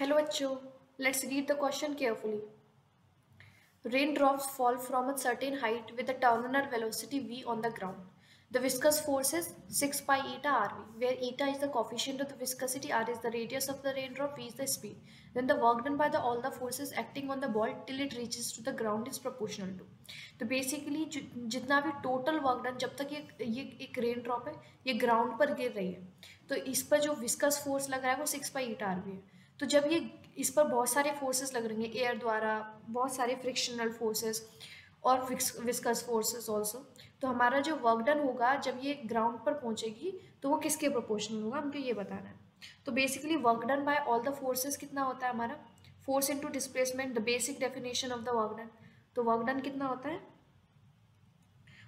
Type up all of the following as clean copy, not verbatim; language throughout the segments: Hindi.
Hello, Acho. Let's read the question carefully. Raindrops fall from a certain height with a terminal velocity v on the ground. The viscous force is 6 pi eta rv, where eta is the coefficient of the viscosity, r is the radius of the raindrop, v is the speed. Then the work done by all the forces acting on the ball till it reaches to the ground is proportional to. तो बेसिकली जितना भी टोटल वर्क डन जब तक ये एक रेन ड्रॉप है ये ग्राउंड पर गिर रही है तो इस पर जो विस्कस फोर्स लग रहा है वो 6 पाई ईटा आर है। तो जब ये इस पर बहुत सारे फोर्सेस लग रहे हैं एयर द्वारा, बहुत सारे फ्रिक्शनल फोर्सेस और विस्कस फोर्सेस ऑल्सो, तो हमारा जो वर्क डन होगा जब ये ग्राउंड पर पहुंचेगी तो वो किसके प्रोपोर्शनल होगा, हमको ये बताना है। तो basically work done by all the forces कितना होता है हमारा, force into displacement, the basic definition of the work done. तो वर्क डन कितना होता है,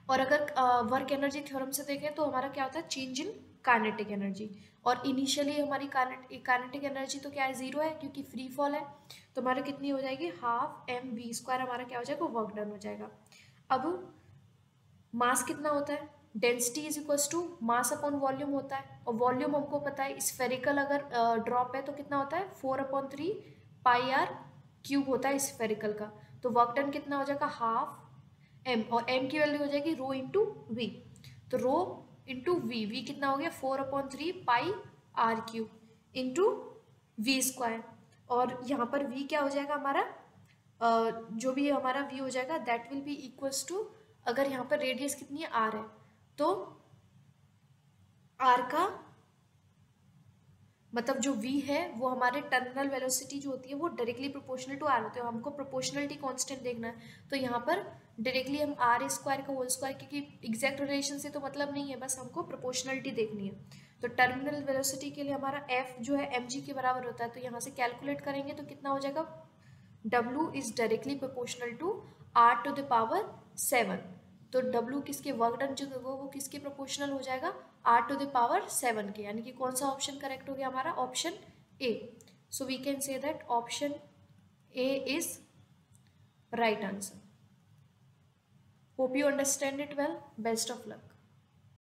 और अगर वर्क एनर्जी थ्योरम से देखें तो हमारा क्या होता है, चेंज इन काइनेटिक एनर्जी। और इनिशियली हमारी काइनेटिक एनर्जी तो क्या है, जीरो है क्योंकि फ्री फॉल है। तो हमारा कितनी हो जाएगी, हाफ एम वी स्क्वायर हमारा क्या हो जाएगा, वर्क डन हो जाएगा। अब मास कितना होता है, density is equals to mass upon volume होता है, और वॉल्यूम हमको पता है स्फेरिकल अगर ड्रॉप है तो कितना होता है 4/3 पाई आर क्यूब होता है स्फेरिकल का। तो वर्क डन कितना हो जाएगा, हाफ एम, और एम की वैल्यू हो जाएगी रो इंटू वी। तो रो इंटू वी, वी कितना हो गया 4/3 pi r cube into v square. और यहाँ पर वी क्या हो जाएगा हमारा, जो भी हमारा वी हो जाएगा that will be equals to, अगर यहाँ पर रेडियस कितनी है आर है तो आर का मतलब जो v है वो हमारे टर्मिनल वेलोसिटी जो होती है वो डायरेक्टली प्रोपोर्शनल टू आर होती है। हमको प्रोपोर्शनलिटी कांस्टेंट देखना है तो यहाँ पर डायरेक्टली हम आर स्क्वायर का होल स्क्वायर, क्योंकि एग्जैक्ट रिलेशन से तो मतलब नहीं है, बस हमको प्रोपोर्शनलिटी देखनी है। तो टर्मिनल वेलोसिटी के लिए हमारा f जो है mg के बराबर होता है, तो यहाँ से कैलकुलेट करेंगे तो कितना हो जाएगा, w is directly proportional to r⁻⁷। तो W किसके वर्क डन जो होगा वो किसके प्रोपोर्शनल हो जाएगा, r⁻⁷ के, यानी कि कौन सा ऑप्शन करेक्ट हो गया हमारा, option A. So we can say that option A is right answer. Hope you understand it well, best of luck.